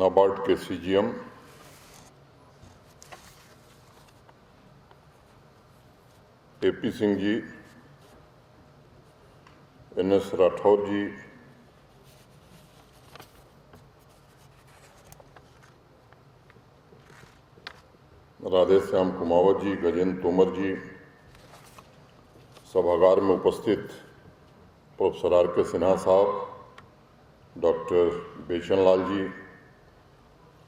नाबार्ड के CGM AP Singh ji, NS Rathore जी, राधेश्याम कुमावत जी, गजेंद्र तोमर जी, सभागार में उपस्थित प्रोफेसर आर के सिन्हा साहब, डॉक्टर बेचन लाल जी,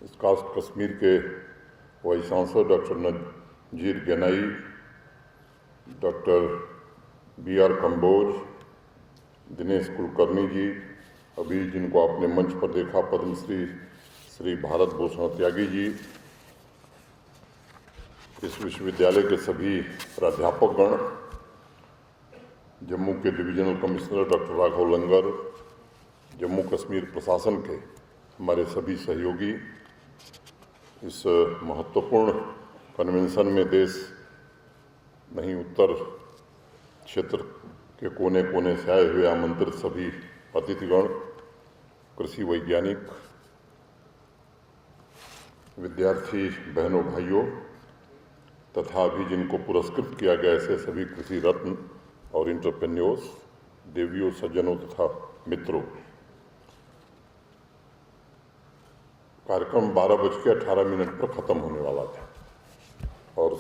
स्काउट्स कश्मीर के वाइस चांसलर डॉक्टर नजीर गनाई, डॉक्टर BR कंबोज, दिनेश कुलकर्णी जी, अभी जिनको आपने मंच पर देखा पद्मश्री श्री भारत भूषण त्यागी जी, इस विश्वविद्यालय के सभी प्राध्यापकगण, जम्मू के डिविजनल कमिश्नर डॉक्टर राघव लंगर, जम्मू कश्मीर प्रशासन के हमारे सभी सहयोगी, इस महत्वपूर्ण कन्वेंशन में देश नहीं उत्तर क्षेत्र के कोने कोने से आए हुए आमंत्रित सभी अतिथिगण, कृषि वैज्ञानिक, विद्यार्थी बहनों भाइयों तथा अभी जिनको पुरस्कृत किया गया ऐसे सभी कृषि रत्न और इंटरप्रेन्योर्स, देवियों, सज्जनों तथा मित्रों। कार्यक्रम 12:18 पर ख़त्म होने वाला था और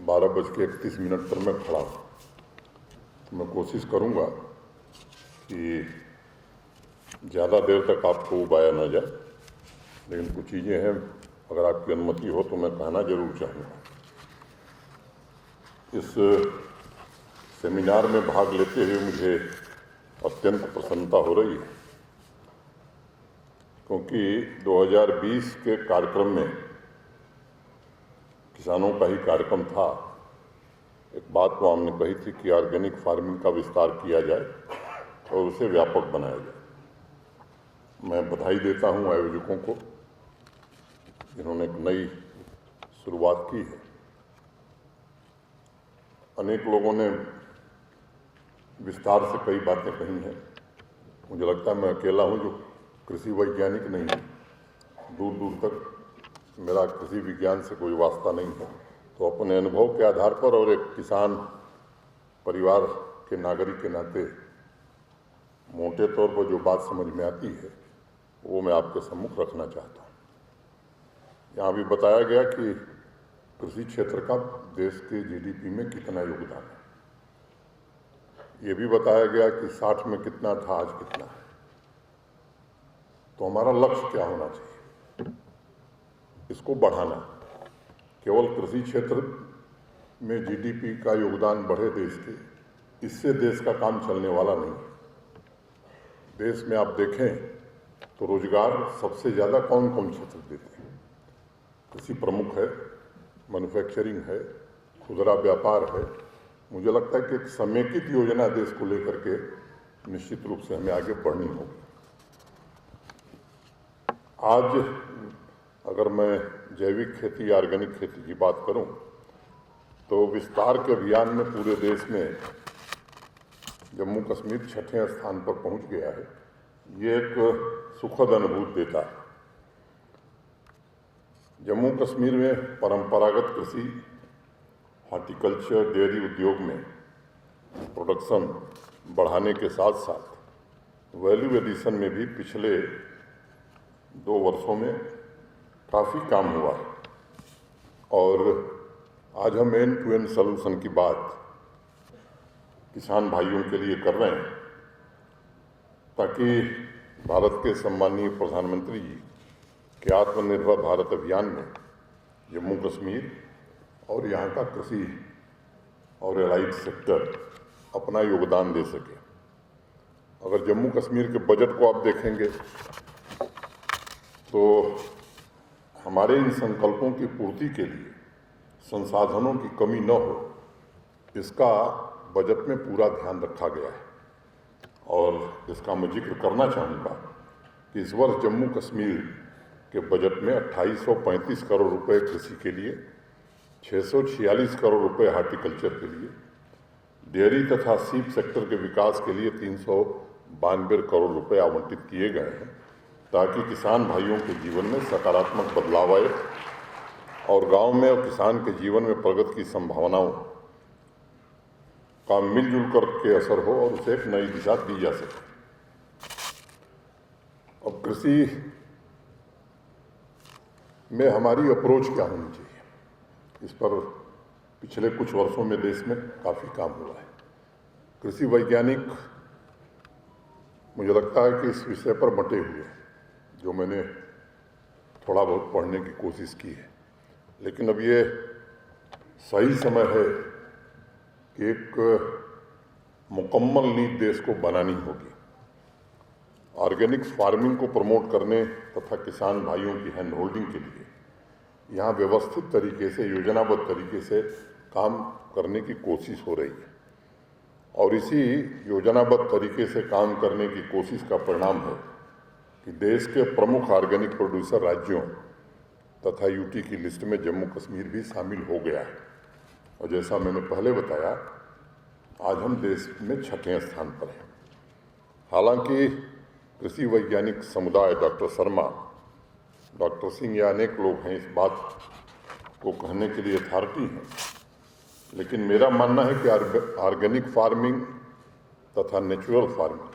12:31 पर मैं खड़ा हूँ। तो मैं कोशिश करूँगा कि ज़्यादा देर तक आपको उबाया न जाए, लेकिन कुछ चीज़ें हैं, अगर आपकी अनुमति हो तो मैं कहना जरूर चाहूँगा। इस सेमिनार में भाग लेते हुए मुझे अत्यंत प्रसन्नता हो रही है, क्योंकि 2020 के कार्यक्रम में किसानों का ही कार्यक्रम था। एक बात तो हमने कही थी कि ऑर्गेनिक फार्मिंग का विस्तार किया जाए और उसे व्यापक बनाया जाए। मैं बधाई देता हूं आयोजकों को, जिन्होंने एक नई शुरुआत की है। अनेक लोगों ने विस्तार से कई बातें कही हैं। मुझे लगता है मैं अकेला हूं जो कृषि वैज्ञानिक नहीं है, दूर दूर तक मेरा कृषि विज्ञान से कोई वास्ता नहीं है। तो अपने अनुभव के आधार पर और एक किसान परिवार के नागरिक के नाते मोटे तौर पर जो बात समझ में आती है वो मैं आपके सम्मुख रखना चाहता हूँ। यहाँ भी बताया गया कि कृषि क्षेत्र का देश के GDP में कितना योगदान है। ये भी बताया गया कि 60 में कितना था, आज कितना है। तो हमारा लक्ष्य क्या होना चाहिए? इसको बढ़ाना। केवल कृषि क्षेत्र में GDP का योगदान बढ़े देश के, इससे देश का काम चलने वाला नहीं है। देश में आप देखें तो रोजगार सबसे ज़्यादा कौन कौन क्षेत्र देते हैं? कृषि प्रमुख है, मैन्युफैक्चरिंग है, खुदरा व्यापार है। मुझे लगता है कि एक समेकित योजना देश को लेकर के निश्चित रूप से हमें आगे बढ़नी होगी। आज अगर मैं जैविक खेती, ऑर्गेनिक खेती की बात करूं, तो विस्तार के अभियान में पूरे देश में जम्मू कश्मीर 6ठे स्थान पर पहुंच गया है। ये एक सुखद अनुभूति देता है। जम्मू कश्मीर में परंपरागत कृषि, हॉर्टिकल्चर, डेयरी उद्योग में प्रोडक्शन बढ़ाने के साथ साथ वैल्यू एडिशन में भी पिछले 2 वर्षों में काफ़ी काम हुआ है। और आज हम एंड टू एंड सॉल्यूशन की बात किसान भाइयों के लिए कर रहे हैं, ताकि भारत के सम्माननीय प्रधानमंत्री जी के आत्मनिर्भर भारत अभियान में जम्मू कश्मीर और यहाँ का कृषि और एलाइड सेक्टर अपना योगदान दे सके। अगर जम्मू कश्मीर के बजट को आप देखेंगे तो हमारे इन संकल्पों की पूर्ति के लिए संसाधनों की कमी न हो, इसका बजट में पूरा ध्यान रखा गया है। और इसका मैं जिक्र करना चाहूँगा कि इस वर्ष जम्मू कश्मीर के बजट में 2835 करोड़ रुपए कृषि के लिए, 646 करोड़ रुपए हार्टिकल्चर के लिए, डेयरी तथा सीप सेक्टर के विकास के लिए 392 करोड़ रुपए आवंटित किए गए हैं। ताकि किसान भाइयों के जीवन में सकारात्मक बदलाव आए और गांव में और किसान के जीवन में प्रगति की संभावनाओं का मिलजुल कर के असर हो और उसे एक नई दिशा दी जा सके। अब कृषि में हमारी अप्रोच क्या होनी चाहिए, इस पर पिछले कुछ वर्षों में देश में काफ़ी काम हुआ है। कृषि वैज्ञानिक मुझे लगता है कि इस विषय पर बंटे हुए हैं, जो मैंने थोड़ा बहुत पढ़ने की कोशिश की है, लेकिन अब ये सही समय है कि एक मुकम्मल नीति देश को बनानी होगी। ऑर्गेनिक फार्मिंग को प्रमोट करने तथा किसान भाइयों की हैंड होल्डिंग के लिए यहाँ व्यवस्थित तरीके से, योजनाबद्ध तरीके से काम करने की कोशिश हो रही है और इसी योजनाबद्ध तरीके से काम करने की कोशिश का परिणाम है कि देश के प्रमुख ऑर्गेनिक प्रोड्यूसर राज्यों तथा यूटी की लिस्ट में जम्मू कश्मीर भी शामिल हो गया है। और जैसा मैंने पहले बताया, आज हम देश में 6ठे स्थान पर हैं। हालांकि कृषि वैज्ञानिक समुदाय, डॉक्टर शर्मा, डॉक्टर सिंह या अनेक लोग हैं इस बात को कहने के लिए अथॉरिटी हैं, लेकिन मेरा मानना है कि ऑर्गेनिक फार्मिंग तथा नेचुरल फार्मिंग,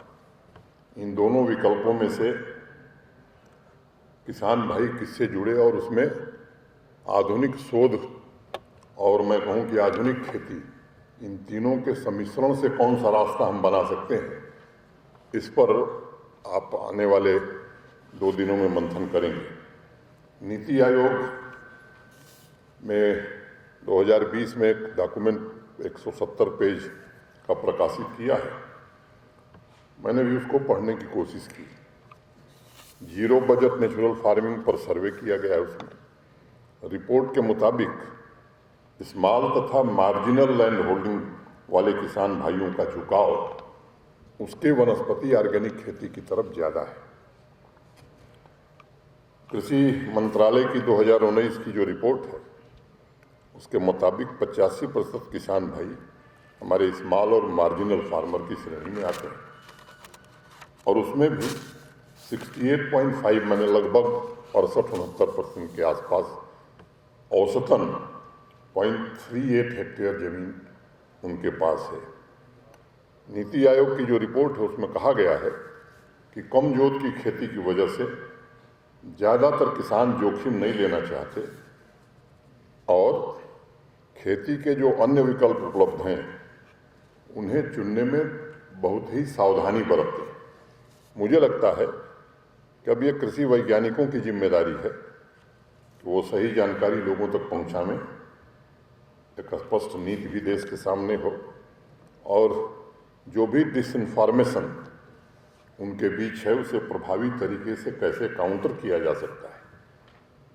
इन दोनों विकल्पों में से किसान भाई किससे जुड़े और उसमें आधुनिक शोध और मैं कहूँ कि आधुनिक खेती, इन तीनों के सम्मिश्रण से कौन सा रास्ता हम बना सकते हैं, इस पर आप आने वाले 2 दिनों में मंथन करेंगे। नीति आयोग में 2020 में एक डॉक्यूमेंट 170 पेज का प्रकाशित किया है। मैंने भी उसको पढ़ने की कोशिश की। जीरो बजट नेचुरल फार्मिंग पर सर्वे किया गया है। उसमें रिपोर्ट के मुताबिक स्मॉल तथा मार्जिनल लैंड होल्डिंग वाले किसान भाइयों का झुकाव उसके वनस्पति ऑर्गेनिक खेती की तरफ ज़्यादा है। कृषि मंत्रालय की 2019 की जो रिपोर्ट है, उसके मुताबिक 85% किसान भाई हमारे स्मॉल और मार्जिनल फार्मर की श्रेणी में आते हैं और उसमें भी 68.5 माने लगभग 68-69% के आसपास औसतन 0.38 हेक्टेयर जमीन उनके पास है। नीति आयोग की जो रिपोर्ट है उसमें कहा गया है कि कम जोत की खेती की वजह से ज़्यादातर किसान जोखिम नहीं लेना चाहते और खेती के जो अन्य विकल्प उपलब्ध हैं उन्हें चुनने में बहुत ही सावधानी बरतते हैं। मुझे लगता है कि अब ये कृषि वैज्ञानिकों की जिम्मेदारी है कि वो सही जानकारी लोगों तक पहुंचाएं, एक स्पष्ट नीति भी देश के सामने हो और जो भी डिसइंफॉर्मेशन उनके बीच है उसे प्रभावी तरीके से कैसे काउंटर किया जा सकता है।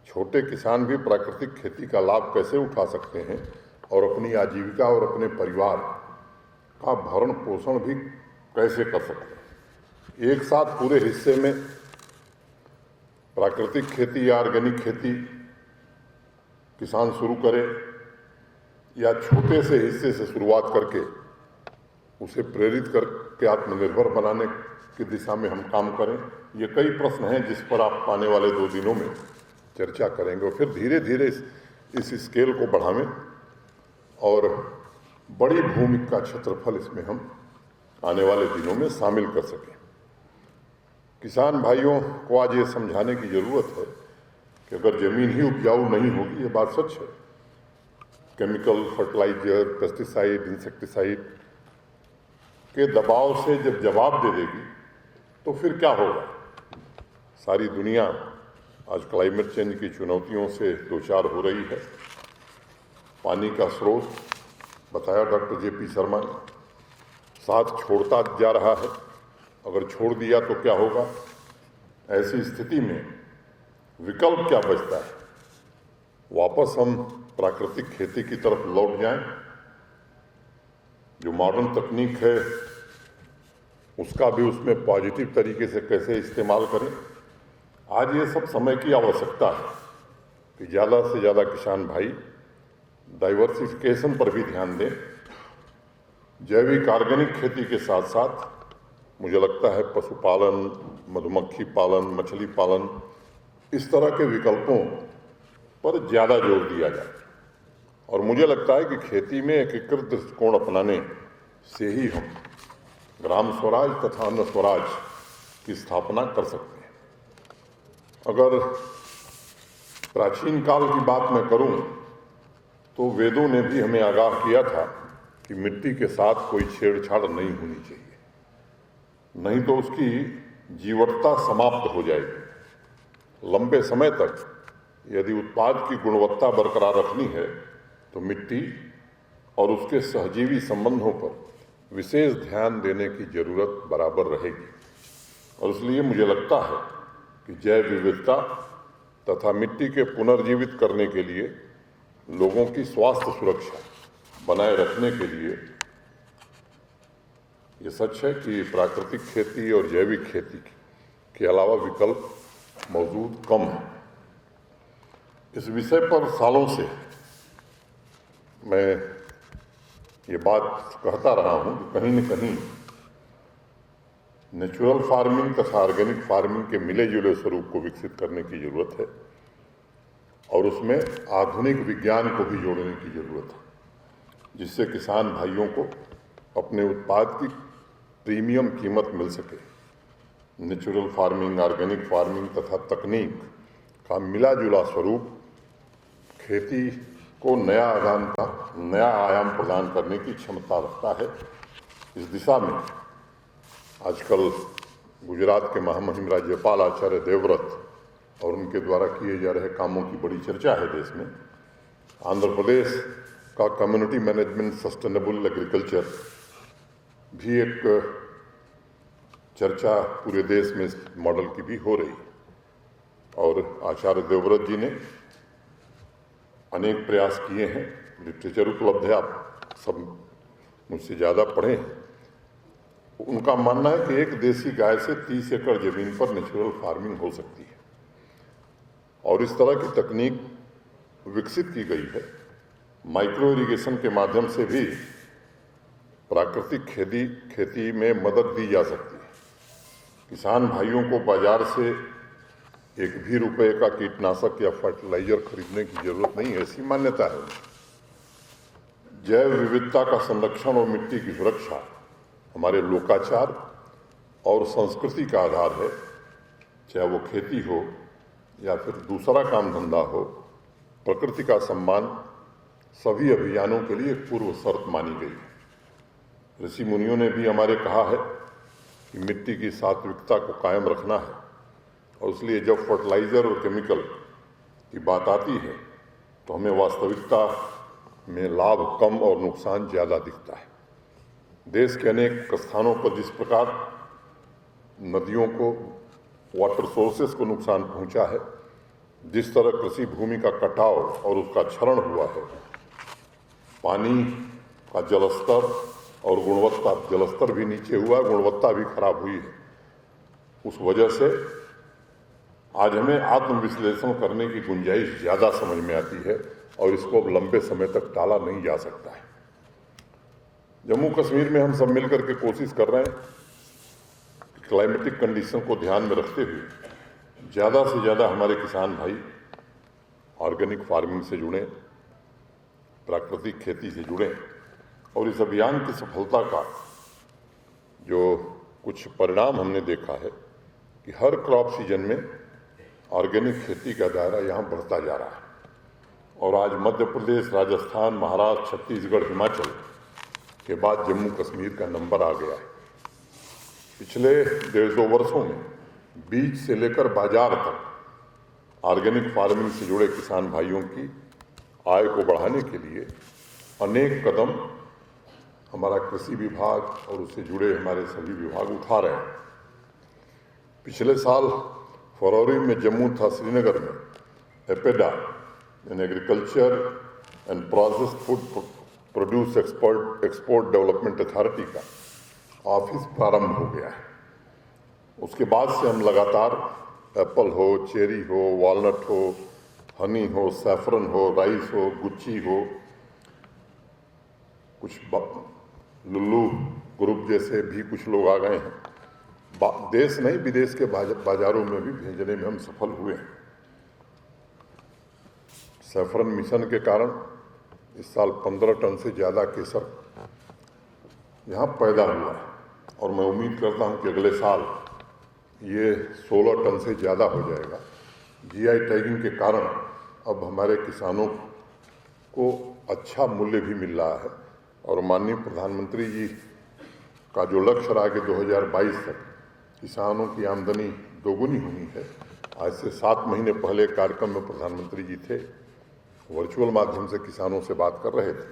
छोटे किसान भी प्राकृतिक खेती का लाभ कैसे उठा सकते हैं और अपनी आजीविका और अपने परिवार का भरण पोषण भी कैसे कर सकते हैं। एक साथ पूरे हिस्से में प्राकृतिक खेती या ऑर्गेनिक खेती किसान शुरू करे या छोटे से हिस्से से शुरुआत करके उसे प्रेरित करके आत्मनिर्भर बनाने की दिशा में हम काम करें, ये कई प्रश्न हैं जिस पर आप आने वाले 2 दिनों में चर्चा करेंगे और फिर धीरे धीरे इस स्केल को बढ़ावें और बड़ी भूमि का क्षेत्रफल इसमें हम आने वाले दिनों में शामिल कर सकें। किसान भाइयों को आज ये समझाने की ज़रूरत है कि अगर ज़मीन ही उपजाऊ नहीं होगी, ये बात सच है, केमिकल फर्टिलाइजर, पेस्टिसाइड, इंसेक्टिसाइड के दबाव से जब जवाब दे देगी तो फिर क्या होगा। सारी दुनिया आज क्लाइमेट चेंज की चुनौतियों से दो चार हो रही है। पानी का स्रोत बताया डॉक्टर JP शर्मा ने, साथ छोड़ता जा रहा है, अगर छोड़ दिया तो क्या होगा। ऐसी स्थिति में विकल्प क्या बचता है, वापस हम प्राकृतिक खेती की तरफ लौट जाएं, जो मॉडर्न तकनीक है उसका भी उसमें पॉजिटिव तरीके से कैसे इस्तेमाल करें। आज ये सब समय की आवश्यकता है कि ज़्यादा से ज़्यादा किसान भाई डाइवर्सिफिकेशन पर भी ध्यान दें, जैविक ऑर्गेनिक खेती के साथ साथ मुझे लगता है पशुपालन, मधुमक्खी पालन, मछली पालन, इस तरह के विकल्पों पर ज़्यादा जोर दिया जाए। और मुझे लगता है कि खेती में एकीकृत दृष्टिकोण अपनाने से ही हम ग्राम स्वराज तथा अन्न स्वराज की स्थापना कर सकते हैं। अगर प्राचीन काल की बात मैं करूं तो वेदों ने भी हमें आगाह किया था कि मिट्टी के साथ कोई छेड़छाड़ नहीं होनी चाहिए, नहीं तो उसकी जीवटता समाप्त हो जाएगी। लंबे समय तक यदि उत्पाद की गुणवत्ता बरकरार रखनी है तो मिट्टी और उसके सहजीवी संबंधों पर विशेष ध्यान देने की जरूरत बराबर रहेगी। और इसलिए मुझे लगता है कि जैव विविधता तथा मिट्टी के पुनर्जीवित करने के लिए लोगों की स्वास्थ्य सुरक्षा बनाए रखने के लिए ये सच है कि प्राकृतिक खेती और जैविक खेती के अलावा विकल्प मौजूद कम है। इस विषय पर सालों से मैं ये बात कहता रहा हूँ कि कहीं न कहीं नेचुरल फार्मिंग तथा ऑर्गेनिक फार्मिंग के मिले जुले स्वरूप को विकसित करने की जरूरत है और उसमें आधुनिक विज्ञान को भी जोड़ने की जरूरत है, जिससे किसान भाइयों को अपने उत्पाद की प्रीमियम कीमत मिल सके। नेचुरल फार्मिंग, ऑर्गेनिक फार्मिंग तथा तकनीक का मिला जुला स्वरूप खेती को नया आयाम प्रदान करने की क्षमता रखता है। इस दिशा में आजकल गुजरात के महामहिम राज्यपाल आचार्य देवव्रत और उनके द्वारा किए जा रहे कामों की बड़ी चर्चा है देश में। आंध्र प्रदेश का कम्युनिटी मैनेजमेंट सस्टेनेबल एग्रीकल्चर भी एक चर्चा पूरे देश में इस मॉडल की भी हो रही। और आचार्य देवव्रत जी ने अनेक प्रयास किए हैं, लिटरेचर उपलब्ध है, आप सब मुझसे ज़्यादा पढ़ें हैं। उनका मानना है कि एक देसी गाय से 30 एकड़ जमीन पर नेचुरल फार्मिंग हो सकती है और इस तरह की तकनीक विकसित की गई है। माइक्रो इरिगेशन के माध्यम से भी प्राकृतिक खेती में मदद दी जा सकती है। किसान भाइयों को बाजार से एक भी रुपए का कीटनाशक या फर्टिलाइजर खरीदने की जरूरत नहीं है, ऐसी मान्यता है। जैव विविधता का संरक्षण और मिट्टी की सुरक्षा हमारे लोकाचार और संस्कृति का आधार है। चाहे वो खेती हो या फिर दूसरा काम धंधा हो, प्रकृति का सम्मान सभी अभियानों के लिए पूर्व शर्त मानी गई है। ऋषि मुनियों ने भी हमारे कहा है कि मिट्टी की सात्विकता को कायम रखना है और इसलिए जब फर्टिलाइजर और केमिकल की बात आती है तो हमें वास्तविकता में लाभ कम और नुकसान ज़्यादा दिखता है। देश के अनेक स्थानों पर जिस प्रकार नदियों को, वाटर सोर्सेस को नुकसान पहुंचा है, जिस तरह कृषि भूमि का कटाव और उसका क्षरण हुआ है, पानी का जलस्तर और गुणवत्ता, जलस्तर भी नीचे हुआ, गुणवत्ता भी खराब हुई है। उस वजह से आज हमें आत्मविश्लेषण करने की गुंजाइश ज़्यादा समझ में आती है और इसको अब लंबे समय तक टाला नहीं जा सकता है। जम्मू कश्मीर में हम सब मिलकर के कोशिश कर रहे हैं कि क्लाइमेटिक कंडीशन को ध्यान में रखते हुए ज़्यादा से ज़्यादा हमारे किसान भाई ऑर्गेनिक फार्मिंग से जुड़ें, प्राकृतिक खेती से जुड़ें और इस अभियान की सफलता का जो कुछ परिणाम हमने देखा है कि हर क्रॉप सीजन में ऑर्गेनिक खेती का दायरा यहाँ बढ़ता जा रहा है और आज मध्य प्रदेश, राजस्थान, महाराष्ट्र, छत्तीसगढ़, हिमाचल के बाद जम्मू कश्मीर का नंबर आ गया है। पिछले 1.5-2 वर्षों में बीज से लेकर बाजार तक ऑर्गेनिक फार्मिंग से जुड़े किसान भाइयों की आय को बढ़ाने के लिए अनेक कदम हमारा कृषि विभाग और उससे जुड़े हमारे सभी विभाग उठा रहे हैं। पिछले साल फरवरी में जम्मू तथा श्रीनगर में एपेडा यानी agriculture and processed food produce export development authority का ऑफिस प्रारंभ हो गया है। उसके बाद से हम लगातार एप्पल हो, चेरी हो, वॉलनट हो, हनी हो, सैफरन हो, राइस हो, गुच्ची हो, कुछ लुल्लू ग्रुप जैसे भी कुछ लोग आ गए हैं, देश नहीं विदेश के बाजारों में भी भेजने में हम सफल हुए हैं। सैफरन मिशन के कारण इस साल 15 टन से ज़्यादा केसर यहाँ पैदा हुआ है और मैं उम्मीद करता हूँ कि अगले साल ये 16 टन से ज़्यादा हो जाएगा। जीआई टैगिंग के कारण अब हमारे किसानों को अच्छा मूल्य भी मिल रहा है और माननीय प्रधानमंत्री जी का जो लक्ष्य रहा कि 2022 तक किसानों की आमदनी दोगुनी होनी है, आज से 7 महीने पहले कार्यक्रम में प्रधानमंत्री जी थे, वर्चुअल माध्यम से किसानों से बात कर रहे थे।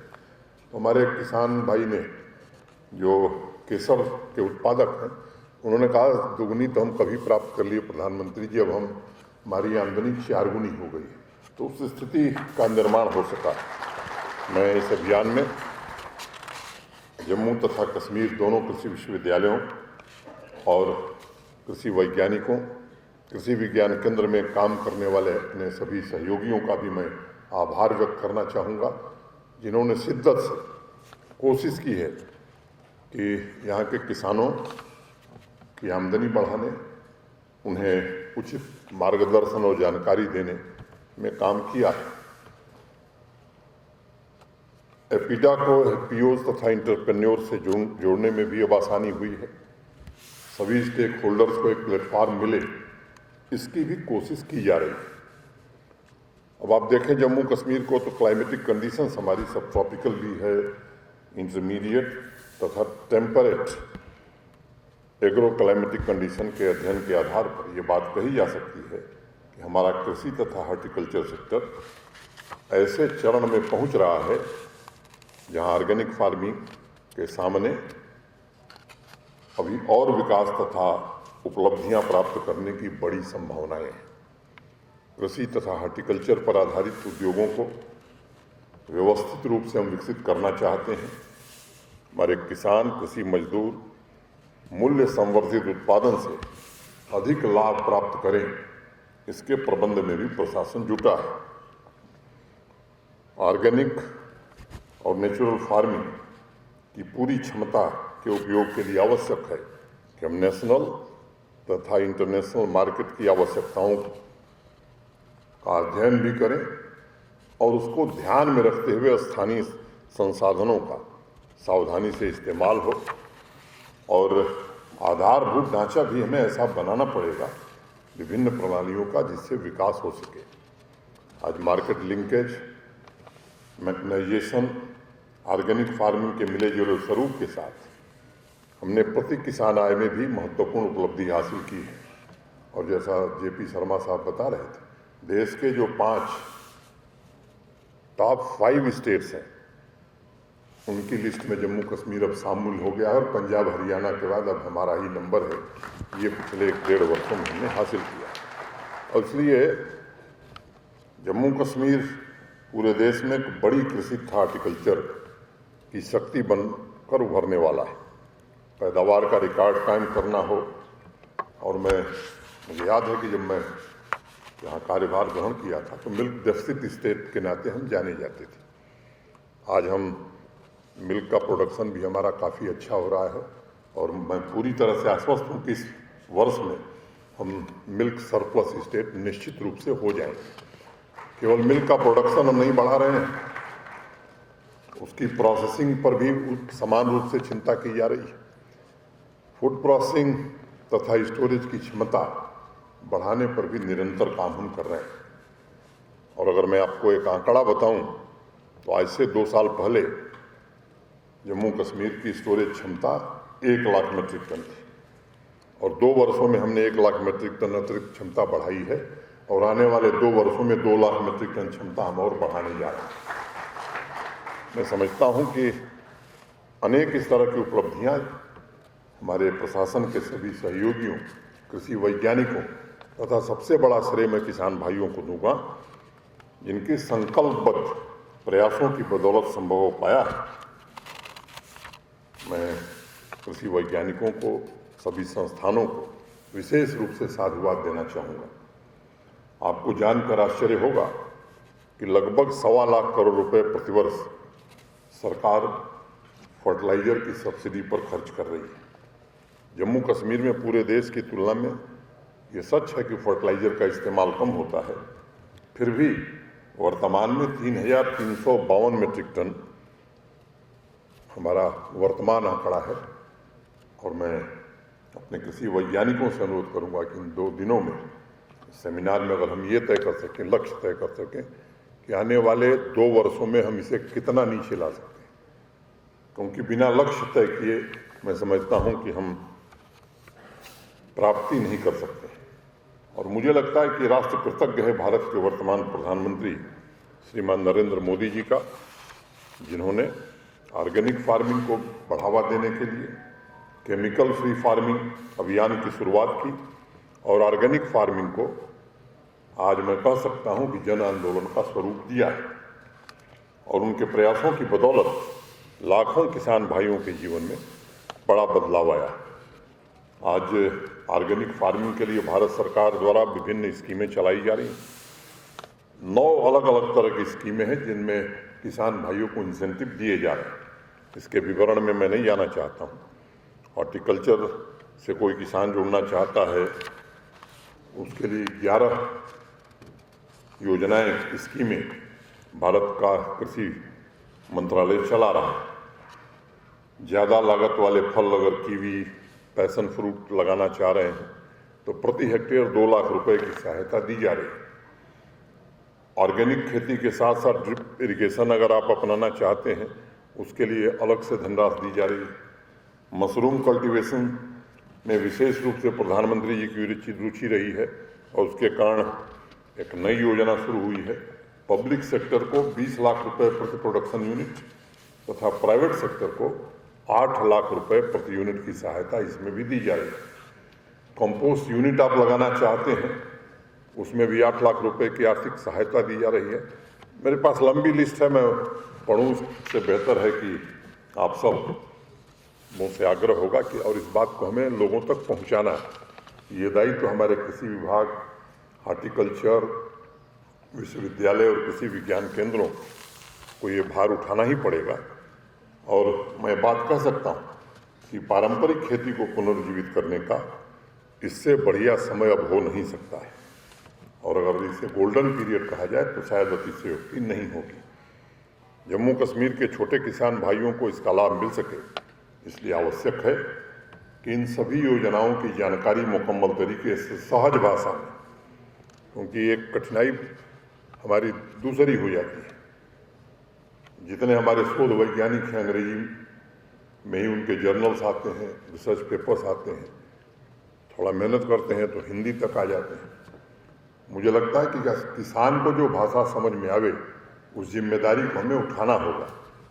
तो हमारे किसान भाई ने जो केसर के उत्पादक हैं, उन्होंने कहा दोगुनी तो हम कभी प्राप्त कर लिए प्रधानमंत्री जी, अब हमारी आमदनी 4 गुनी हो गई है। तो उस स्थिति का निर्माण हो सका। मैं इस अभियान में जम्मू तथा कश्मीर दोनों कृषि विश्वविद्यालयों और कृषि वैज्ञानिकों, कृषि विज्ञान केंद्र में काम करने वाले अपने सभी सहयोगियों का भी मैं आभार व्यक्त करना चाहूँगा, जिन्होंने शिद्दत से कोशिश की है कि यहाँ के किसानों की आमदनी बढ़ाने, उन्हें उचित मार्गदर्शन और जानकारी देने में काम किया है। एपीडा को एफपीओज तथा इंटरप्रेन्योर से जोड़ने में भी अब आसानी हुई है। सभी स्टेक होल्डर्स को एक प्लेटफॉर्म मिले, इसकी भी कोशिश की जा रही है। अब आप देखें जम्मू कश्मीर को तो क्लाइमेटिक कंडीशंस हमारी सब ट्रॉपिकल भी है, इंटरमीडिएट तथा टेम्परेट एग्रो क्लाइमेटिक कंडीशन के अध्ययन के आधार पर यह बात कही जा सकती है कि हमारा कृषि तथा हॉर्टिकल्चर सेक्टर ऐसे चरण में पहुंच रहा है जहां ऑर्गेनिक फार्मिंग के सामने अभी और विकास तथा उपलब्धियां प्राप्त करने की बड़ी संभावनाएं हैं। कृषि तथा हॉर्टिकल्चर पर आधारित उद्योगों को व्यवस्थित रूप से हम विकसित करना चाहते हैं। हमारे किसान, कृषि मजदूर मूल्य संवर्धित उत्पादन से अधिक लाभ प्राप्त करें, इसके प्रबंध में भी प्रशासन जुटा है। ऑर्गेनिक और नेचुरल फार्मिंग की पूरी क्षमता के उपयोग के लिए आवश्यक है कि हम नेशनल तथा इंटरनेशनल मार्केट की आवश्यकताओं का अध्ययन भी करें और उसको ध्यान में रखते हुए स्थानीय संसाधनों का सावधानी से इस्तेमाल हो और आधारभूत ढांचा भी हमें ऐसा बनाना पड़ेगा विभिन्न प्रणालियों का जिससे विकास हो सके। आज market linkage, mechanisation, organic farming के मिले जुले स्वरूप के साथ हमने प्रति किसान आय में भी महत्वपूर्ण उपलब्धि हासिल की है। और जैसा जेपी शर्मा साहब बता रहे थे, देश के जो 5 टॉप 5 स्टेट्स हैं उनकी लिस्ट में जम्मू कश्मीर अब शामिल हो गया है और पंजाब हरियाणा के बाद अब हमारा ही नंबर है। ये पिछले 1.5 वर्षों में हमने हासिल किया और इसलिए जम्मू कश्मीर पूरे देश में एक बड़ी कृषि तथा हॉर्टिकल्चर की शक्ति बनकर उभरने वाला है। पैदावार का रिकॉर्ड कायम करना हो और मुझे याद है कि जब मैं यहाँ कार्यभार ग्रहण किया था तो मिल्क डेफिसिट स्टेट के नाते हम जाने जाते थे। आज हम मिल्क का प्रोडक्शन भी हमारा काफ़ी अच्छा हो रहा है और मैं पूरी तरह से आश्वस्त हूँ कि इस वर्ष में हम मिल्क सरप्लस स्टेट निश्चित रूप से हो जाएंगे। केवल मिल्क का प्रोडक्शन हम नहीं बढ़ा रहे हैं, उसकी प्रोसेसिंग पर भी समान रूप से चिंता की जा रही है। फूड प्रोसेसिंग तथा स्टोरेज की क्षमता बढ़ाने पर भी निरंतर काम हम कर रहे हैं। और अगर मैं आपको एक आंकड़ा बताऊं तो आज से 2 साल पहले जम्मू कश्मीर की स्टोरेज क्षमता 1 लाख मीट्रिक टन थी और 2 वर्षों में हमने 1 लाख मीट्रिक टन अतिरिक्त क्षमता बढ़ाई है और आने वाले 2 वर्षों में 2 लाख मीट्रिक टन क्षमता हम और बढ़ाने जा रहे हैं। मैं समझता हूं कि अनेक इस तरह की उपलब्धियां हमारे प्रशासन के सभी सहयोगियों, कृषि वैज्ञानिकों तथा सबसे बड़ा श्रेय मैं किसान भाइयों को दूंगा, जिनके संकल्पबद्ध प्रयासों की बदौलत संभव हो पाया है। मैं कृषि वैज्ञानिकों को, सभी संस्थानों को विशेष रूप से साधुवाद देना चाहूँगा। आपको जानकर आश्चर्य होगा कि लगभग 1.25 लाख करोड़ रुपए प्रतिवर्ष सरकार फर्टिलाइजर की सब्सिडी पर खर्च कर रही है, जम्मू कश्मीर में पूरे देश की तुलना में ये सच है कि फर्टिलाइज़र का इस्तेमाल कम होता है, फिर भी वर्तमान में 3,352 मीट्रिक टन हमारा वर्तमान आंकड़ा है। और मैं अपने कृषि वैज्ञानिकों से अनुरोध करूंगा कि इन 2 दिनों में सेमिनार में अगर हम ये तय कर सकें, लक्ष्य तय कर सकें कि आने वाले 2 वर्षों में हम इसे कितना नीचे ला सकते हैं, क्योंकि बिना लक्ष्य तय किए मैं समझता हूं कि हम प्राप्ति नहीं कर सकते। और मुझे लगता है कि राष्ट्र कृतज्ञ है भारत के वर्तमान प्रधानमंत्री श्रीमान नरेंद्र मोदी जी का, जिन्होंने ऑर्गेनिक फार्मिंग को बढ़ावा देने के लिए केमिकल फ्री फार्मिंग अभियान की शुरुआत की और ऑर्गेनिक फार्मिंग को आज मैं कह सकता हूं कि जन आंदोलन का स्वरूप दिया है। और उनके प्रयासों की बदौलत लाखों किसान भाइयों के जीवन में बड़ा बदलाव आया। आज ऑर्गेनिक फार्मिंग के लिए भारत सरकार द्वारा विभिन्न स्कीमें चलाई जा रही हैं। 9 अलग अलग तरह की स्कीमें हैं जिनमें किसान भाइयों को इंसेंटिव दिए जा रहे हैं। इसके विवरण में मैं नहीं जाना चाहता हूँ। हॉर्टिकल्चर से कोई किसान जुड़ना चाहता है, उसके लिए 11 योजनाएं, स्कीमें भारत का कृषि मंत्रालय चला रहा है। ज़्यादा लागत वाले फल अगर कीवी, पैशन फ्रूट लगाना चाह रहे हैं तो प्रति हेक्टेयर 2 लाख रुपए की सहायता दी जा रही है। ऑर्गेनिक खेती के साथ साथ ड्रिप इरिगेशन अगर आप अपनाना चाहते हैं, उसके लिए अलग से धनराशि दी जा रही है। मशरूम कल्टीवेशन में विशेष रूप से प्रधानमंत्री जी की रुचि रही है और उसके कारण एक नई योजना शुरू हुई है। पब्लिक सेक्टर को 20 लाख रुपए प्रति प्रोडक्शन यूनिट तथा प्राइवेट सेक्टर को 8 लाख रुपए प्रति यूनिट की सहायता इसमें भी दी जा रही है। कंपोस्ट यूनिट आप लगाना चाहते हैं, उसमें भी 8 लाख रुपए की आर्थिक सहायता दी जा रही है। मेरे पास लंबी लिस्ट है, मैं पढ़ूं, इससे बेहतर है कि आप सब मुझसे आग्रह होगा कि और इस बात को हमें लोगों तक पहुंचाना है। ये दायित्व हमारे कृषि विभाग, हॉर्टिकल्चर विश्वविद्यालय और कृषि विज्ञान केंद्रों को ये भार उठाना ही पड़ेगा। और मैं बात कह सकता हूँ कि पारंपरिक खेती को पुनर्जीवित करने का इससे बढ़िया समय अब हो नहीं सकता है। और अगर इसे गोल्डन पीरियड कहा जाए तो शायद अतिशयोक्ति नहीं होगी। जम्मू कश्मीर के छोटे किसान भाइयों को इसका लाभ मिल सके, इसलिए आवश्यक है कि इन सभी योजनाओं की जानकारी मुकम्मल तरीके से सहज भाषा में, क्योंकि एक कठिनाई हमारी दूसरी हो जाती है। जितने हमारे शोध वैज्ञानिक हैं, अंग्रेजी में ही उनके जर्नल्स आते हैं, रिसर्च पेपर्स आते हैं, थोड़ा मेहनत करते हैं तो हिंदी तक आ जाते हैं। मुझे लगता है कि किसान को जो भाषा समझ में आवे, उस जिम्मेदारी को हमें उठाना होगा।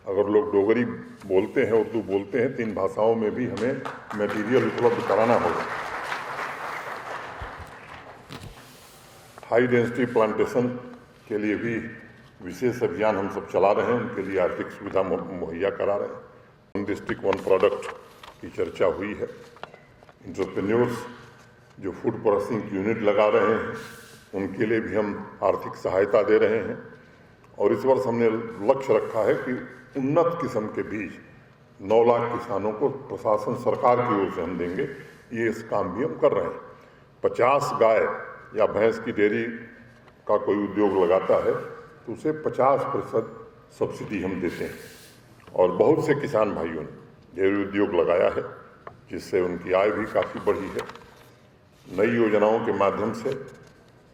अगर लोग डोगरी बोलते हैं, उर्दू बोलते हैं, 3 भाषाओं में भी हमें मटेरियल उपलब्ध कराना होगा। हाई डेंसिटी प्लांटेशन के लिए भी विशेष अभियान हम सब चला रहे हैं, उनके लिए आर्थिक सुविधा मुहैया करा रहे हैं। 1 डिस्ट्रिक्ट 1 प्रोडक्ट की चर्चा हुई है। एंटरप्रेन्योर्स जो फूड प्रोसेसिंग यूनिट लगा रहे हैं, उनके लिए भी हम आर्थिक सहायता दे रहे हैं। और इस वर्ष हमने लक्ष्य रखा है कि उन्नत किस्म के बीज 9 लाख किसानों को प्रशासन, सरकार की ओर से हम देंगे। ये इस काम भी हम कर रहे हैं। 50 गाय या भैंस की डेयरी का कोई उद्योग लगाता है तो उसे 50% सब्सिडी हम देते हैं। और बहुत से किसान भाइयों ने डेयरी उद्योग लगाया है, जिससे उनकी आय भी काफ़ी बढ़ी है। नई योजनाओं के माध्यम से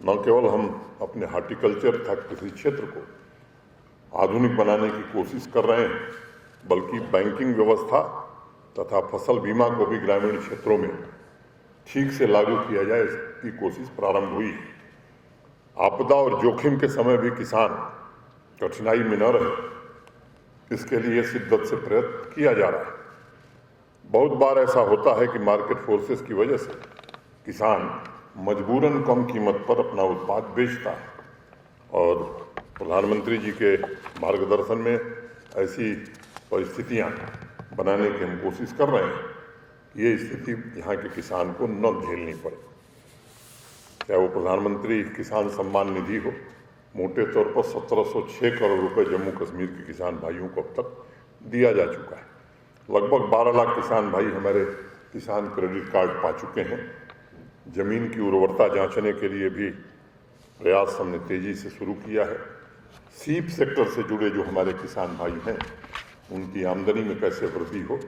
न केवल हम अपने हॉर्टिकल्चर तथा कृषि क्षेत्र को आधुनिक बनाने की कोशिश कर रहे हैं, बल्कि बैंकिंग व्यवस्था तथा फसल बीमा को भी ग्रामीण क्षेत्रों में ठीक से लागू किया जाए, इसकी कोशिश प्रारंभ हुई। आपदा और जोखिम के समय भी किसान कठिनाई में न रहे, इसके लिए शिद्दत से प्रयत्न किया जा रहा है। बहुत बार ऐसा होता है कि मार्केट फोर्सेस की वजह से किसान मजबूरन कम कीमत पर अपना उत्पाद बेचता है। और प्रधानमंत्री जी के मार्गदर्शन में ऐसी परिस्थितियां बनाने की हम कोशिश कर रहे हैं, ये स्थिति यहाँ के किसान को न झेलनी पड़े। चाहे वो प्रधानमंत्री किसान सम्मान निधि हो, मोटे तौर पर 1706 करोड़ रुपए जम्मू कश्मीर के किसान भाइयों को अब तक दिया जा चुका है। लगभग 12 लाख किसान भाई हमारे किसान क्रेडिट कार्ड पा चुके हैं। जमीन की उर्वरता जांचने के लिए भी प्रयास हमने तेजी से शुरू किया है। सीप सेक्टर से जुड़े जो हमारे किसान भाई हैं, उनकी आमदनी में कैसे वृद्धि हो।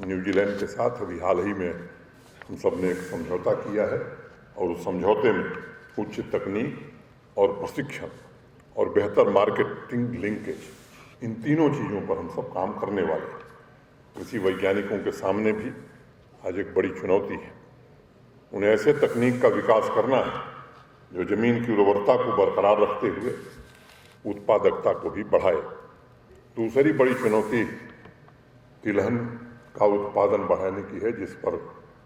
न्यूजीलैंड के साथ अभी हाल ही में हम सब ने एक समझौता किया है और उस समझौते में उच्च तकनीक और प्रशिक्षण और बेहतर मार्केटिंग लिंकेज, इन तीनों चीज़ों पर हम सब काम करने वाले हैं। कृषि वैज्ञानिकों के सामने भी आज एक बड़ी चुनौती है। उन्हें ऐसे तकनीक का विकास करना है जो ज़मीन की उर्वरता को बरकरार रखते हुए उत्पादकता को भी बढ़ाए। दूसरी बड़ी चुनौती तिलहन का उत्पादन बढ़ाने की है, जिस पर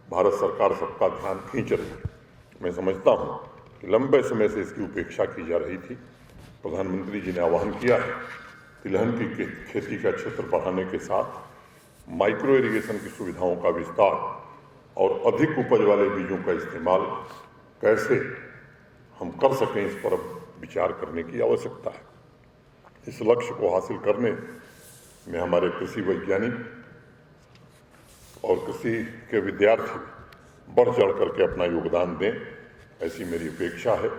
भारत सरकार सबका ध्यान खींच रही है। मैं समझता हूँ कि लंबे समय से इसकी उपेक्षा की जा रही थी। प्रधानमंत्री जी ने आह्वान किया है तिलहन की खेती का क्षेत्र बढ़ाने के साथ माइक्रो इरिगेशन की सुविधाओं का विस्तार और अधिक उपज वाले बीजों का इस्तेमाल कैसे हम कर सकें, इस पर अब विचार करने की आवश्यकता है। इस लक्ष्य को हासिल करने में हमारे कृषि वैज्ञानिक और कृषि के विद्यार्थी बढ़ चढ़ करके अपना योगदान दें, ऐसी मेरी अपेक्षा है।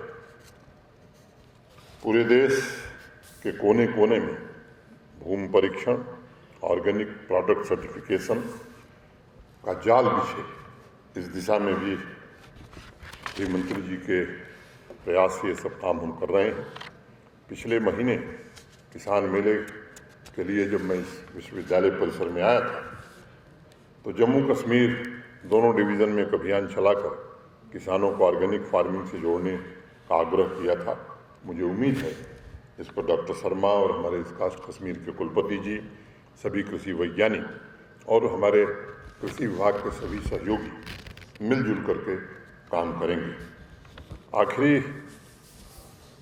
पूरे देश के कोने कोने में भूमि परीक्षण, ऑर्गेनिक प्रोडक्ट सर्टिफिकेशन का जाल बिछे, इस दिशा में भी गृह मंत्री जी के प्रयास से ये सब काम हम कर रहे हैं। पिछले महीने किसान मेले के लिए जब मैं इस विश्वविद्यालय परिसर में आया था, तो जम्मू कश्मीर दोनों डिवीज़न में एक अभियान चलाकर किसानों को ऑर्गेनिक फार्मिंग से जोड़ने का आग्रह किया था। मुझे उम्मीद है इस पर डॉक्टर शर्मा और हमारे इस कश्मीर के कुलपति जी, सभी कृषि वैज्ञानिक और हमारे कृषि विभाग के सभी सहयोगी मिलजुल करके काम करेंगे। आखिरी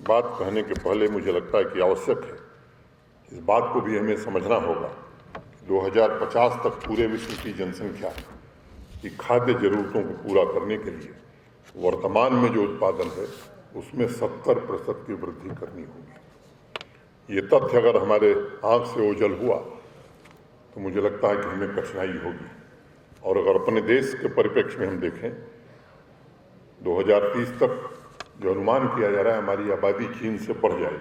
बात कहने के पहले मुझे लगता है कि आवश्यक है, इस बात को भी हमें समझना होगा, 2050 तक पूरे विश्व की जनसंख्या की खाद्य जरूरतों को पूरा करने के लिए वर्तमान में जो उत्पादन है उसमें 70% की वृद्धि करनी होगी। ये तथ्य अगर हमारे आंख से ओझल हुआ तो मुझे लगता है कि हमें कठिनाई होगी। और अगर अपने देश के परिप्रेक्ष्य में हम देखें, 2030 तक जो अनुमान किया जा रहा है, हमारी आबादी चीन से बढ़ जाएगी,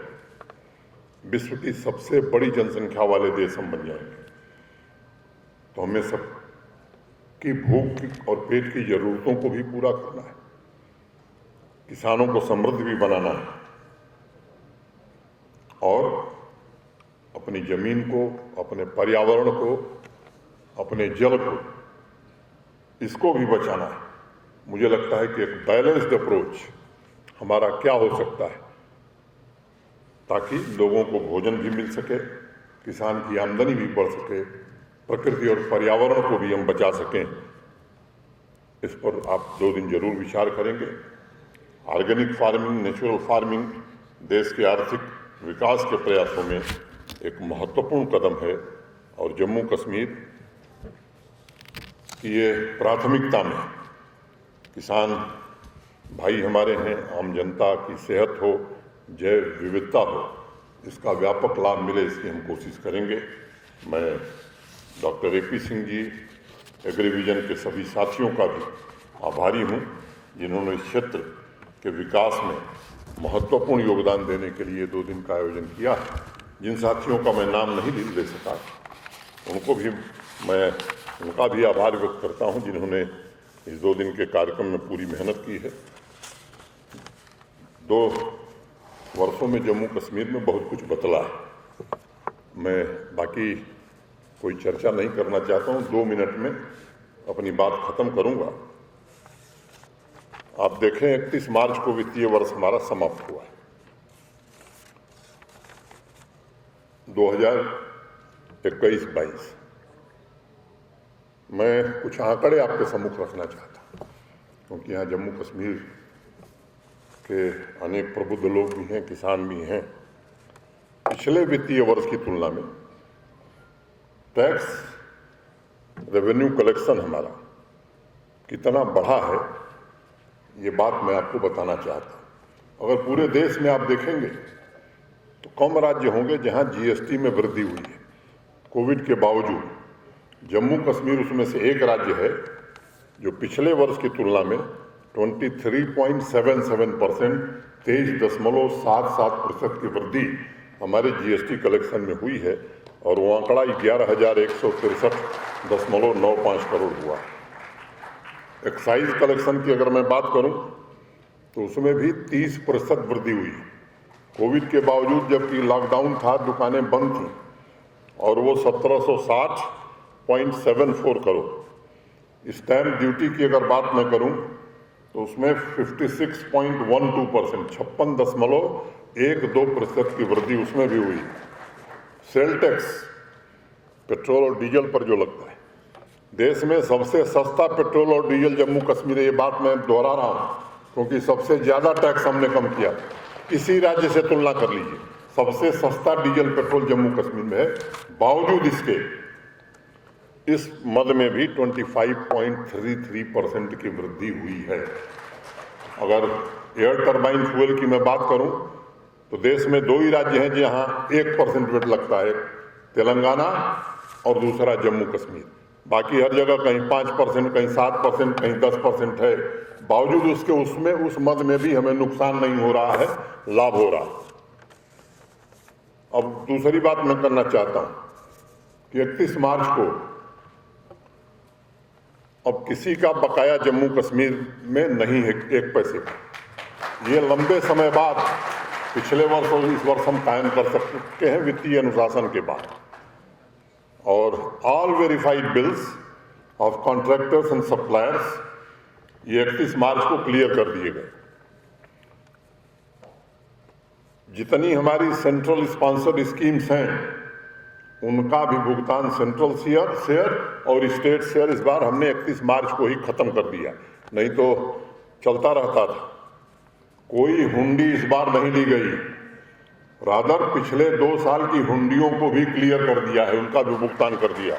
विश्व की सबसे बड़ी जनसंख्या वाले देश हम बन जाएंगे। तो हमें सबकी भूख और पेट की जरूरतों को भी पूरा करना है, किसानों को समृद्ध भी बनाना है और अपनी जमीन को, अपने पर्यावरण को, अपने जल को, इसको भी बचाना है। मुझे लगता है कि एक बैलेंस्ड अप्रोच हमारा क्या हो सकता है, ताकि लोगों को भोजन भी मिल सके, किसान की आमदनी भी बढ़ सके, प्रकृति और पर्यावरण को भी हम बचा सकें। इस पर आप 2 दिन जरूर विचार करेंगे। ऑर्गेनिक फार्मिंग, नेचुरल फार्मिंग देश के आर्थिक विकास के प्रयासों में एक महत्वपूर्ण कदम है और जम्मू कश्मीर की ये प्राथमिकता में किसान भाई हमारे हैं, आम जनता की सेहत हो, जैव विविधता हो, इसका व्यापक लाभ मिले, इसकी हम कोशिश करेंगे। मैं डॉक्टर AP सिंह जी, एग्रीविजन के सभी साथियों का भी आभारी हूँ, जिन्होंने इस क्षेत्र के विकास में महत्वपूर्ण योगदान देने के लिए 2 दिन का आयोजन किया है। जिन साथियों का मैं नाम नहीं ले सका, उनका भी आभार व्यक्त करता हूं, जिन्होंने इस 2 दिन के कार्यक्रम में पूरी मेहनत की है। 2 वर्षों में जम्मू कश्मीर में बहुत कुछ बदला है। मैं बाकी कोई चर्चा नहीं करना चाहता हूं, 2 मिनट में अपनी बात खत्म करूंगा। आप देखें, 31 मार्च को वित्तीय वर्ष हमारा समाप्त हुआ है। 2021-22 मैं कुछ आंकड़े आपके सम्मुख रखना चाहता हूँ, क्योंकि यहाँ जम्मू कश्मीर के अनेक प्रबुद्ध लोग भी हैं, किसान भी हैं। पिछले वित्तीय वर्ष की तुलना में टैक्स रेवेन्यू कलेक्शन हमारा कितना बढ़ा है, ये बात मैं आपको बताना चाहता हूँ। अगर पूरे देश में आप देखेंगे तो कम राज्य होंगे जहाँ GST में वृद्धि हुई है। कोविड के बावजूद जम्मू कश्मीर उसमें से एक राज्य है जो पिछले वर्ष की तुलना में 23.77%, 23.77% की वृद्धि हमारे जीएसटी कलेक्शन में हुई है और वो आंकड़ा 11,163.95 करोड़ हुआ। एक्साइज कलेक्शन की अगर मैं बात करूं तो उसमें भी 30% वृद्धि हुई। कोविड के बावजूद जबकि लॉकडाउन था, दुकानें बंद थीं और वो 1760.74 करोड़। स्टैंप ड्यूटी की अगर बात मैं करूं तो उसमें 56.12%, 56.12% की वृद्धि उसमें भी हुई। सेल टैक्स पेट्रोल और डीजल पर जो लगता है, देश में सबसे सस्ता पेट्रोल और डीजल जम्मू कश्मीर है। ये बात मैं दोहरा रहा हूं क्योंकि सबसे ज्यादा टैक्स हमने कम किया। किसी राज्य से तुलना कर लीजिए, सबसे सस्ता डीजल पेट्रोल जम्मू कश्मीर में है। बावजूद इसके इस मद में भी 25.33% की वृद्धि हुई है। अगर एयर टरबाइन फ्यूल की मैं बात करूं तो देश में 2 ही राज्य हैं जहां 1% वेट लगता है, तेलंगाना और दूसरा जम्मू कश्मीर। बाकी हर जगह कहीं 5%, कहीं 7%, कहीं 10% है। बावजूद उसके उसमें उस मद में भी हमें नुकसान नहीं हो रहा है, लाभ हो रहा है। अब दूसरी बात मैं करना चाहता हूं कि 31 मार्च को अब किसी का बकाया जम्मू कश्मीर में नहीं है 1 पैसे का। ये लंबे समय बाद पिछले वर्ष और इस वर्ष हम कायम कर सकते हैं वित्तीय अनुशासन के बाद। और all verified bills of contractors and suppliers ये 31 मार्च को क्लियर कर दिए गए। जितनी हमारी सेंट्रल स्पॉन्सर्ड स्कीम्स हैं उनका भी भुगतान सेंट्रल शेयर और स्टेट शेयर इस बार हमने 31 मार्च को ही खत्म कर दिया, नहीं तो चलता रहता था। कोई हुंडी इस बार नहीं ली गई, रादर पिछले 2 साल की हुंडियों को भी क्लियर कर दिया है, उनका भी भुगतान कर दिया।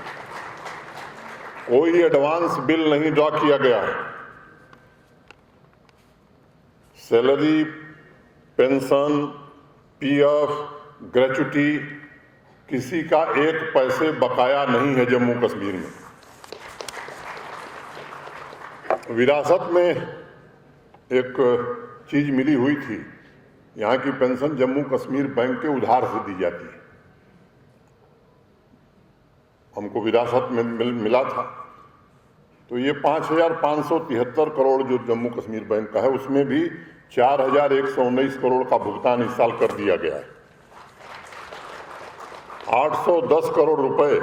कोई एडवांस बिल नहीं ड्रॉ किया गया है। सैलरी, पेंशन, पीएफ, ग्रेच्युटी, किसी का 1 पैसे बकाया नहीं है जम्मू कश्मीर में। विरासत में एक चीज मिली हुई थी, यहाँ की पेंशन जम्मू कश्मीर बैंक के उधार से दी जाती है। हमको विरासत में मिला था। तो ये 5,573 करोड़ जो जम्मू कश्मीर बैंक का है, उसमें भी 4,119 करोड़ का भुगतान इस साल कर दिया गया है। 810 करोड़ रुपए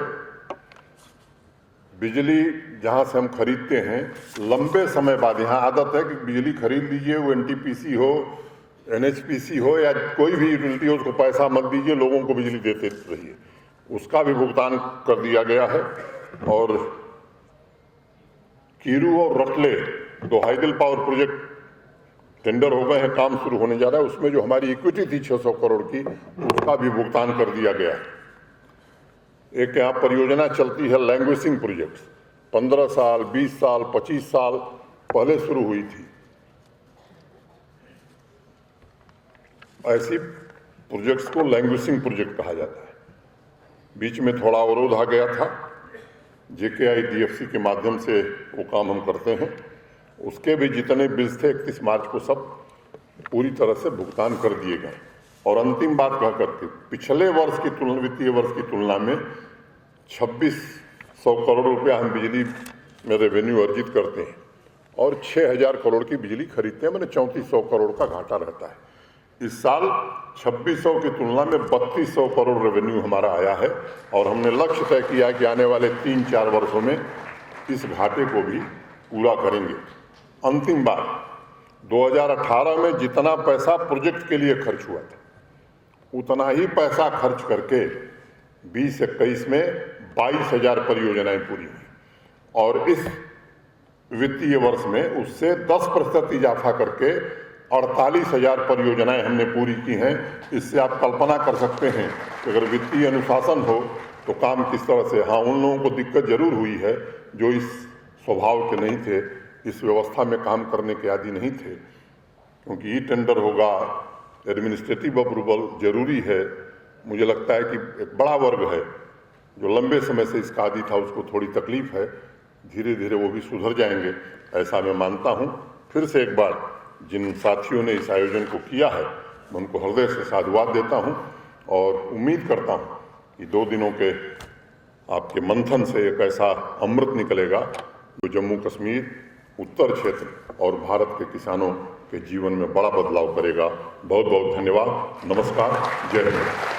बिजली जहां से हम खरीदते हैं, लंबे समय बाद, यहाँ आदत है कि बिजली खरीद लीजिए, वो एनटीपीसी हो, एनएचपीसी हो या कोई भी यूटिलिटी हो, उसको पैसा मत दीजिए, लोगों को बिजली देते रहिए। उसका भी भुगतान कर दिया गया है। और कीरू और रटले 2 हाइडल पावर प्रोजेक्ट टेंडर हो गए हैं, काम शुरू होने जा रहा है। उसमें जो हमारी इक्विटी थी 600 करोड़ की, उसका भी भुगतान कर दिया गया है। एक यहाँ परियोजना चलती है लैंग्वेजिंग प्रोजेक्ट्स, 15 साल, 20 साल, 25 साल पहले शुरू हुई थी। ऐसी प्रोजेक्ट्स को लैंग्वेजिंग प्रोजेक्ट कहा जाता है। बीच में थोड़ा अवरोध आ गया था, JKI-DFC के माध्यम से वो काम हम करते हैं। उसके भी जितने बिल्स थे 31 मार्च को सब पूरी तरह से भुगतान कर दिए गए। और अंतिम बात कह करके पिछले वर्ष की तुलना, वित्तीय वर्ष की तुलना में 2600 करोड़ रुपया हम बिजली में रेवेन्यू अर्जित करते हैं और 6,000 करोड़ की बिजली खरीदते हैं, मैंने 3400 करोड़ का घाटा रहता है। इस साल 2600 की तुलना में 3200 करोड़ रेवेन्यू हमारा आया है और हमने लक्ष्य तय किया कि आने वाले 3-4 वर्षों में इस घाटे को भी पूरा करेंगे। अंतिम बात, 2018 में जितना पैसा प्रोजेक्ट के लिए खर्च हुआ था, उतना ही पैसा खर्च करके 2021 में 22,000 परियोजनाएं पूरी हुई और इस वित्तीय वर्ष में उससे 10% इजाफा करके 48,000 परियोजनाएं हमने पूरी की हैं। इससे आप कल्पना कर सकते हैं कि अगर वित्तीय अनुशासन हो तो काम किस तरह से। हाँ, उन लोगों को दिक्कत जरूर हुई है जो इस स्वभाव के नहीं थे, इस व्यवस्था में काम करने के आदि नहीं थे, क्योंकि ई टेंडर होगा, एडमिनिस्ट्रेटिव अप्रूवल जरूरी है। मुझे लगता है कि एक बड़ा वर्ग है जो लंबे समय से इसका आदी था, उसको थोड़ी तकलीफ है। धीरे धीरे वो भी सुधर जाएंगे, ऐसा मैं मानता हूँ। फिर से एक बार जिन साथियों ने इस आयोजन को किया है, मैं उनको हृदय से साधुवाद देता हूँ और उम्मीद करता हूँ कि 2 दिनों के आपके मंथन से एक ऐसा अमृत निकलेगा जो जम्मू कश्मीर, उत्तर क्षेत्र और भारत के किसानों के जीवन में बड़ा बदलाव करेगा। बहुत बहुत धन्यवाद। नमस्कार। जय हिंद।